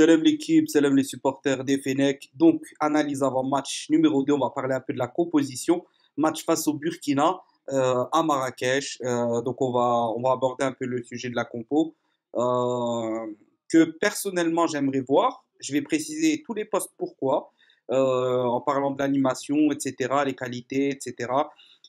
Salam l'équipe, salam les supporters des Fenech. Donc, analyse avant match numéro 2, on va parler un peu de la composition. Match face au Burkina à Marrakech. Donc, on va aborder un peu le sujet de la compo euh, que personnellement j'aimerais voir. Je vais préciser tous les postes pourquoi, en parlant de l'animation, etc., les qualités, etc.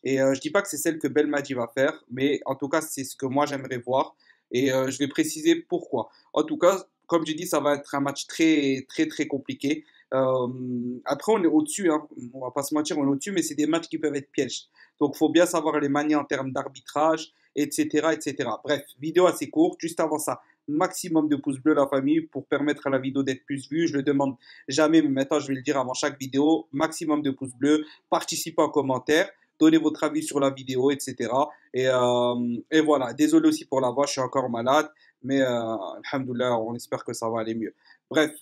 Et je dis pas que c'est celle que Belmadi va faire, mais en tout cas, c'est ce que moi j'aimerais voir. Et je vais préciser pourquoi. En tout cas, comme j'ai dit, ça va être un match très, très, très compliqué. Après, on est au-dessus, hein. On va pas se mentir, on est au-dessus, mais c'est des matchs qui peuvent être pièges. Donc, il faut bien savoir les manier en termes d'arbitrage, etc., etc. Bref, vidéo assez courte. Juste avant ça, maximum de pouces bleus, la famille, pour permettre à la vidéo d'être plus vue. Je le demande jamais, mais maintenant, je vais le dire avant chaque vidéo. Maximum de pouces bleus. Participez en commentaire. Donnez votre avis sur la vidéo, etc. Et voilà. Désolé aussi pour la voix, je suis encore malade. Mais alhamdoulilah, on espère que ça va aller mieux. Bref,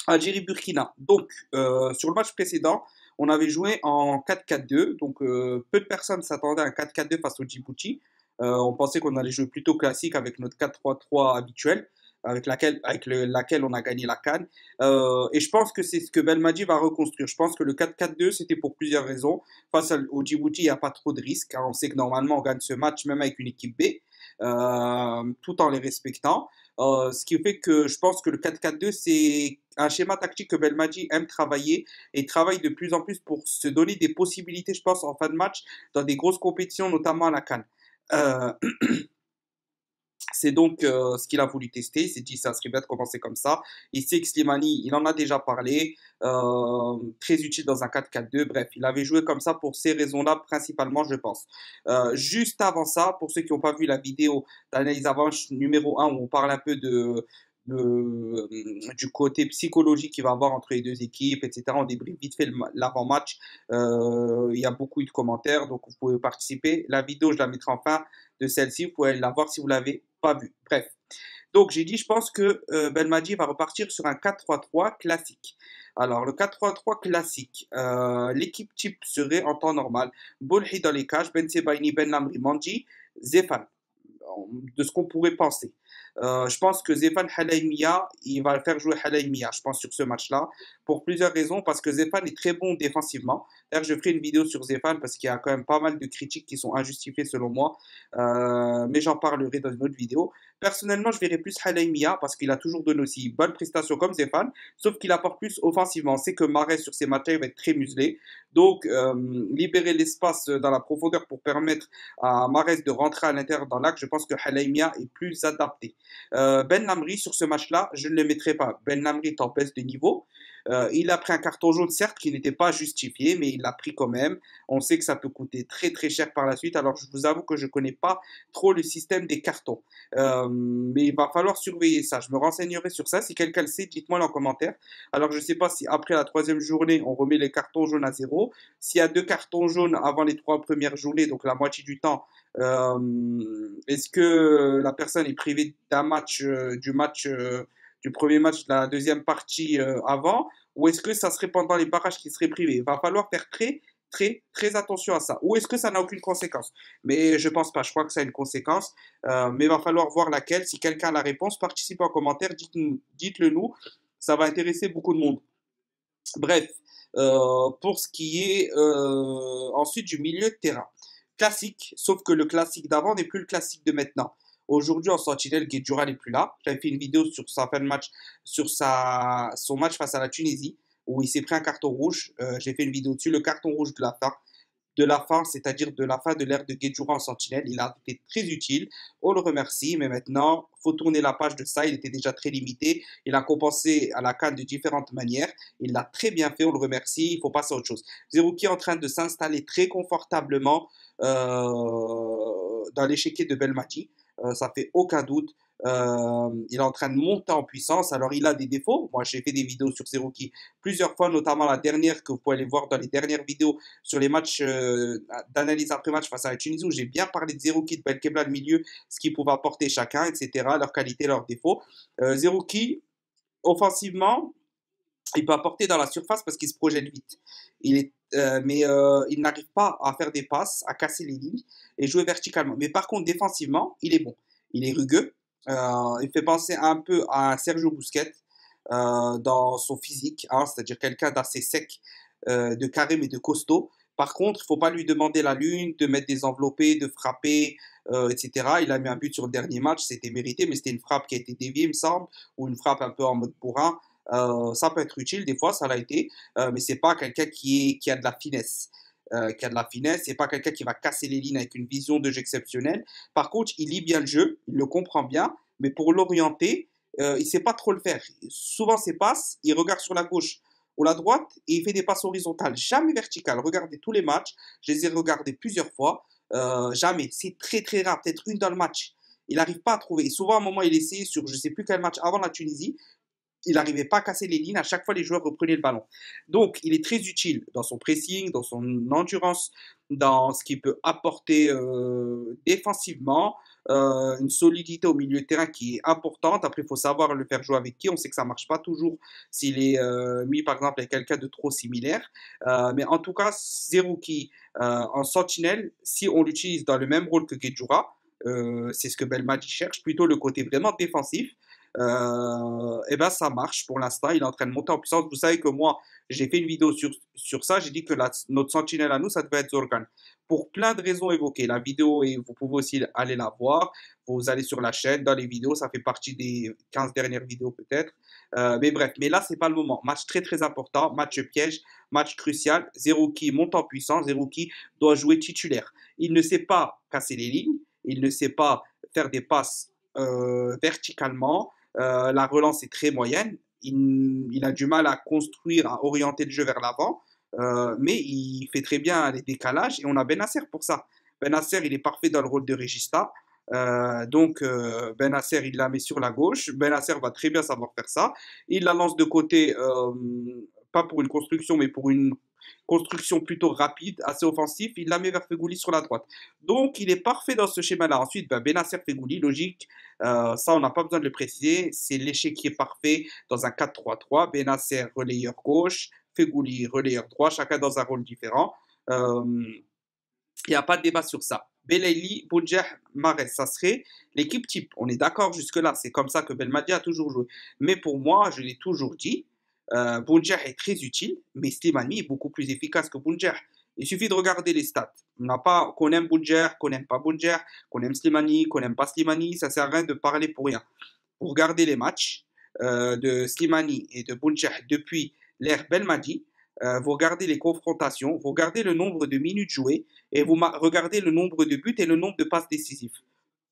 Algérie-Burkina. Donc, sur le match précédent, on avait joué en 4-4-2. Donc, peu de personnes s'attendaient à un 4-4-2 face au Djibouti. On pensait qu'on allait jouer plutôt classique avec notre 4-3-3 habituel, avec laquelle on a gagné la CAN. Et je pense que c'est ce que Belmadi va reconstruire. Je pense que le 4-4-2, c'était pour plusieurs raisons. Au Djibouti, il n'y a pas trop de risques, hein. On sait que normalement, on gagne ce match même avec une équipe B, tout en les respectant. Ce qui fait que je pense que le 4-4-2, c'est un schéma tactique que Belmadi aime travailler et travaille de plus en plus pour se donner des possibilités, je pense, en fin de match dans des grosses compétitions, notamment à la CAN. Euh, c'est donc ce qu'il a voulu tester. Il s'est dit, ça serait bien de commencer comme ça. Il sait que Slimani, il en a déjà parlé. Très utile dans un 4-4-2. Bref, il avait joué comme ça pour ces raisons-là, principalement, je pense. Juste avant ça, pour ceux qui n'ont pas vu la vidéo d'analyse avant numéro 1, où on parle un peu du côté psychologique qu'il va y avoir entre les deux équipes, etc. On débriefe vite fait l'avant-match. Il y a beaucoup de commentaires, donc vous pouvez participer. La vidéo, je la mettrai en fin de celle-ci. Vous pouvez la voir si vous l'avez pas vue. Bref. Donc j'ai dit, je pense que Belmadi va repartir sur un 4-3-3 classique. Alors le 4-3-3 classique, l'équipe type serait en temps normal Bolhi dans les cages, Ben Sebaini, Ben Lamri, Manji, Zefan, de ce qu'on pourrait penser. Je pense que Zefan Halaimia, il va faire jouer Halaimia, je pense, sur ce match-là, pour plusieurs raisons, parce que Zefan est très bon défensivement. D'ailleurs, je ferai une vidéo sur Zefan, parce qu'il y a quand même pas mal de critiques qui sont injustifiées selon moi, mais j'en parlerai dans une autre vidéo. Personnellement, je verrais plus Halaimia, parce qu'il a toujours donné aussi bonne prestation comme Zefan, sauf qu'il apporte plus offensivement. On sait que Mahrez, sur ces matchs-là, il va être très muselé. Donc, libérer l'espace dans la profondeur pour permettre à Mahrez de rentrer à l'intérieur dans l'axe, je pense que Halaimia est plus adapté. Ben Lamri, sur ce match-là, je ne le mettrai pas. Ben Lamri est en baisse de niveau. Il a pris un carton jaune, certes, qui n'était pas justifié, mais il l'a pris quand même. On sait que ça peut coûter très très cher par la suite. Alors, je vous avoue que je ne connais pas trop le système des cartons. Mais il va falloir surveiller ça. Je me renseignerai sur ça. Si quelqu'un le sait, dites-moi en commentaire. Alors, je ne sais pas si après la troisième journée, on remet les cartons jaunes à zéro. S'il y a deux cartons jaunes avant les trois premières journées, donc la moitié du temps, est-ce que la personne est privée d'un match, du premier match de la deuxième partie avant, ou est-ce que ça serait pendant les barrages qui serait privé? Il va falloir faire très, très, très attention à ça. Ou est-ce que ça n'a aucune conséquence? Mais je pense pas. Je crois que ça a une conséquence. Mais il va falloir voir laquelle. Si quelqu'un a la réponse, participez en commentaire, dites-le nous. Ça va intéresser beaucoup de monde. Bref, pour ce qui est ensuite du milieu de terrain. Classique, sauf que le classique d'avant n'est plus le classique de maintenant. Aujourd'hui, en sentinelle, Guedjura n'est plus là. J'avais fait une vidéo sur sa fin de match, sur son match face à la Tunisie, où il s'est pris un carton rouge. J'ai fait une vidéo dessus, le carton rouge de la fin, c'est-à-dire de la fin de l'ère de Guedjura en sentinelle. Il a été très utile. On le remercie, mais maintenant, il faut tourner la page de ça. Il était déjà très limité. Il a compensé à la CAN de différentes manières. Il l'a très bien fait. On le remercie. Il faut passer à autre chose. Zerouki est en train de s'installer très confortablement dans l'échiquier de Belmati. Ça fait aucun doute. Il est en train de monter en puissance. Alors, il a des défauts. Moi, j'ai fait des vidéos sur Zerouki plusieurs fois, notamment la dernière que vous pouvez aller voir dans les dernières vidéos sur les matchs d'analyse après match face à la Tunisie, où j'ai bien parlé de Zerouki, de Belkebla, le milieu, ce qu'ils pouvaient apporter chacun, etc., leurs qualités, leurs défauts. Zerouki, offensivement, il peut apporter dans la surface parce qu'il se projette vite. Mais il n'arrive pas à faire des passes, à casser les lignes et jouer verticalement. Mais par contre, défensivement, il est bon. Il est rugueux. Il fait penser un peu à Sergio Busquets. dans son physique, hein, c'est-à-dire quelqu'un d'assez sec, de carré mais de costaud. Par contre, il ne faut pas lui demander la lune, de mettre des enveloppés, de frapper, etc. Il a mis un but sur le dernier match, c'était mérité, mais c'était une frappe qui a été déviée, il me semble, ou une frappe un peu en mode bourrin. Ça peut être utile, des fois, ça l'a été, mais c'est pas quelqu'un qui a de la finesse. Qui a de la finesse, c'est pas quelqu'un qui va casser les lignes avec une vision de jeu exceptionnelle. Par contre, il lit bien le jeu, il le comprend bien, mais pour l'orienter, il sait pas trop le faire. Souvent, ses passes, il regarde sur la gauche ou la droite et il fait des passes horizontales, jamais verticales. Regardez tous les matchs, je les ai regardés plusieurs fois, jamais. C'est très très rare, peut-être une dans le match. Il n'arrive pas à trouver. Et souvent, à un moment, il essayait sur je sais plus quel match avant la Tunisie, il n'arrivait pas à casser les lignes. À chaque fois, les joueurs reprenaient le ballon. Donc, il est très utile dans son pressing, dans son endurance, dans ce qu'il peut apporter défensivement. Une solidité au milieu de terrain qui est importante. Après, il faut savoir le faire jouer avec qui. On sait que ça ne marche pas toujours s'il est mis, par exemple, avec quelqu'un de trop similaire. Mais en tout cas, Zerouki en sentinelle, si on l'utilise dans le même rôle que Guedjoura, c'est ce que Belmadi cherche, plutôt le côté vraiment défensif. Et ben ça marche pour l'instant. Il est en train de monter en puissance. Vous savez que moi, j'ai fait une vidéo sur ça. J'ai dit que notre sentinelle à nous, ça devait être Zorgan. Pour plein de raisons évoquées. La vidéo, et vous pouvez aussi aller la voir. Vous allez sur la chaîne, dans les vidéos. Ça fait partie des 15 dernières vidéos peut-être. Mais bref, mais là, c'est pas le moment. Match très très important. Match piège. Match crucial. Zerouki monte en puissance. Zerouki doit jouer titulaire. Il ne sait pas casser les lignes. Il ne sait pas faire des passes verticalement. La relance est très moyenne. Il a du mal à construire, à orienter le jeu vers l'avant, mais il fait très bien les décalages et on a Benasser pour ça. Benasser, il est parfait dans le rôle de Regista. Benasser, il la met sur la gauche. Benasser va très bien savoir faire ça. Il la lance de côté, pas pour une construction, mais pour une construction plutôt rapide, assez offensif. Il la met vers Fegouli sur la droite. Donc, il est parfait dans ce schéma-là. Ensuite, Benasser, Fegouli, logique. Ça, on n'a pas besoin de le préciser. C'est l'échiquier parfait dans un 4-3-3. Benasser, relayeur gauche. Fegouli, relayeur droit. Chacun dans un rôle différent. Il n'y a pas de débat sur ça. Belaïli, Boudjah, Mahrez, ça serait l'équipe type. On est d'accord jusque-là. C'est comme ça que Belmadi a toujours joué. Mais pour moi, je l'ai toujours dit, Boudjah est très utile, mais Slimani est beaucoup plus efficace que Boudjah. Il suffit de regarder les stats. On n'a pas qu'on aime Boudjah, qu'on n'aime pas Boudjah, qu'on aime Slimani, qu'on n'aime pas Slimani. Ça ne sert à rien de parler pour rien. Vous regardez les matchs de Slimani et de Boudjah depuis l'ère Belmadi. Vous regardez les confrontations, vous regardez le nombre de minutes jouées et vous regardez le nombre de buts et le nombre de passes décisives.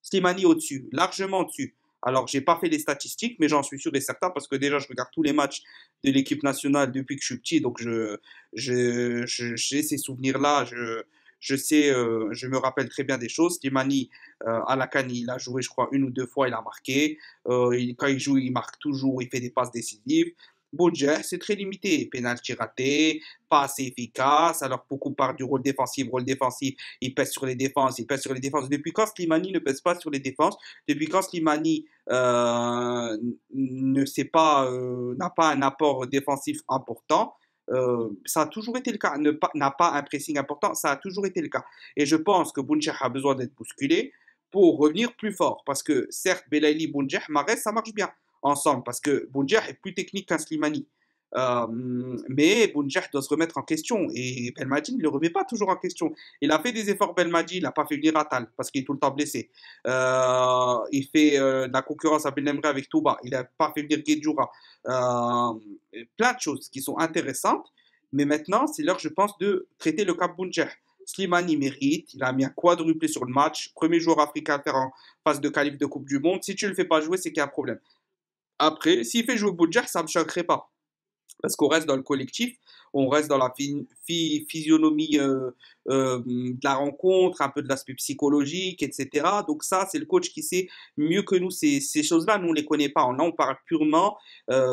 Slimani au-dessus, largement au-dessus. Alors, j'ai pas fait les statistiques, mais j'en suis sûr et certain parce que déjà, je regarde tous les matchs de l'équipe nationale depuis que je suis petit, donc j'ai ces souvenirs-là, je sais, je me rappelle très bien des choses. Slimani, à la CAN, il a joué, je crois, une ou deux fois, il a marqué. Quand il joue, il marque toujours, il fait des passes décisives. Boudjah, c'est très limité. Pénalty raté, pas assez efficace. Alors, beaucoup parlent du rôle défensif. Rôle défensif, il pèse sur les défenses, il pèse sur les défenses. Depuis quand Slimani ne pèse pas sur les défenses? Depuis quand Slimani ne sait pas, n'a pas un apport défensif important? Ça a toujours été le cas. N'a pas un pressing important, ça a toujours été le cas. Et je pense que Boudjah a besoin d'être bousculé pour revenir plus fort. Parce que certes, Belaïli, Boudjah, Mahrez, ça marche bien ensemble parce que Boudjah est plus technique qu'un Slimani. Euh, mais Boudjah doit se remettre en question et Belmadi ne le remet pas toujours en question. Il a fait des efforts Belmadi, il n'a pas fait venir Atal parce qu'il est tout le temps blessé. Il fait de la concurrence à Benemre avec Touba, il n'a pas fait venir Guedjoura. Plein de choses qui sont intéressantes, mais maintenant c'est l'heure, je pense, de traiter le cas Boudjah. Slimani mérite, il a mis un quadruplé sur le match, premier joueur africain à faire en phase de qualif de Coupe du Monde. Si tu ne le fais pas jouer, c'est qu'il y a un problème. Après, s'il fait jouer Boudjah, ça ne me choquerait pas. Parce qu'on reste dans le collectif, on reste dans la physionomie de la rencontre, un peu de l'aspect psychologique, etc. Donc ça, c'est le coach qui sait mieux que nous ces choses-là. Nous, on ne les connaît pas. Là, on parle purement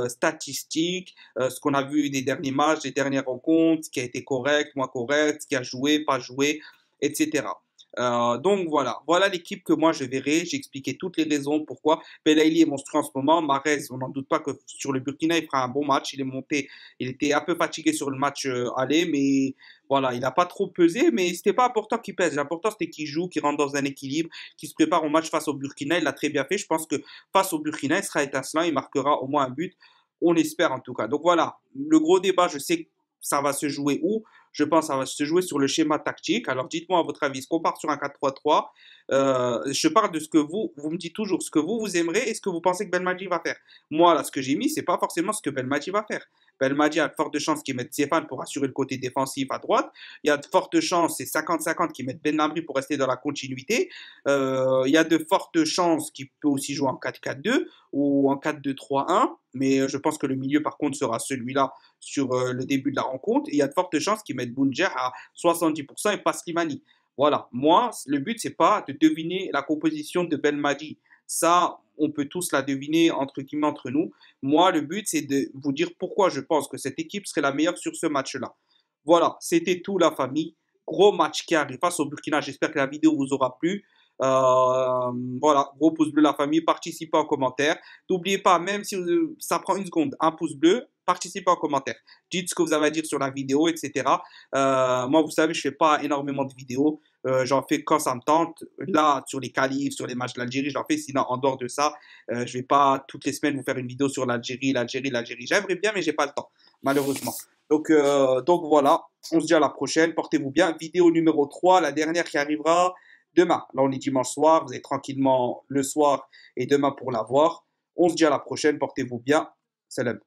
statistique, ce qu'on a vu des derniers matchs, des dernières rencontres, ce qui a été correct, moins correct, ce qui a joué, pas joué, etc. Donc voilà l'équipe que moi je verrai. J'ai expliqué toutes les raisons pourquoi. Belaïli est monstrueux en ce moment. Mahrez, on n'en doute pas que sur le Burkina, il fera un bon match. Il est monté, il était un peu fatigué sur le match aller, mais voilà, il n'a pas trop pesé. Mais c'était pas important qu'il pèse. L'important c'était qu'il joue, qu'il rentre dans un équilibre, qu'il se prépare au match face au Burkina. Il l'a très bien fait. Je pense que face au Burkina, il sera étincelant. Il marquera au moins un but. On espère en tout cas. Donc voilà, le gros débat, je sais que ça va se jouer où? Je pense que ça va se jouer sur le schéma tactique. Alors dites-moi à votre avis, est-ce qu'on part sur un 4-3-3? Je parle de ce que vous me dites toujours ce que vous aimeriez et ce que vous pensez que Belmadi va faire. Moi, là, ce que j'ai mis, c'est pas forcément ce que Belmadi va faire. Belmadi a de fortes chances qu'il mette Stéphane pour assurer le côté défensif à droite. Il y a de fortes chances, c'est 50-50, qu'il mette Ben Lamri pour rester dans la continuité. Il y a de fortes chances qu'il peut aussi jouer en 4-4-2 ou en 4-2-3-1. Mais je pense que le milieu, par contre, sera celui-là sur le début de la rencontre. Et il y a de fortes chances qu'ils mettent Bounjer à 70% et pas Slimani. Voilà. Moi, le but, c'est pas de deviner la composition de Belmadi. Ça, on peut tous la deviner entre guillemets entre nous. Moi, le but, c'est de vous dire pourquoi je pense que cette équipe serait la meilleure sur ce match-là. Voilà, c'était tout la famille. Gros match qui arrive face au Burkina. J'espère que la vidéo vous aura plu. Voilà, gros pouce bleu la famille, participez en commentaire. N'oubliez pas, même si ça prend une seconde, un pouce bleu, participez en commentaire. Dites ce que vous avez à dire sur la vidéo, etc. Moi, vous savez, je fais pas énormément de vidéos. J'en fais quand ça me tente. Là, sur les qualifs, sur les matchs de l'Algérie, j'en fais. Sinon, en dehors de ça, je vais pas toutes les semaines vous faire une vidéo sur l'Algérie. J'aimerais bien, mais j'ai pas le temps, malheureusement. Donc voilà, on se dit à la prochaine. Portez-vous bien. Vidéo numéro 3, la dernière qui arrivera demain. Là, on est dimanche soir. Vous êtes tranquillement le soir et demain pour la voir. On se dit à la prochaine. Portez-vous bien. Salam.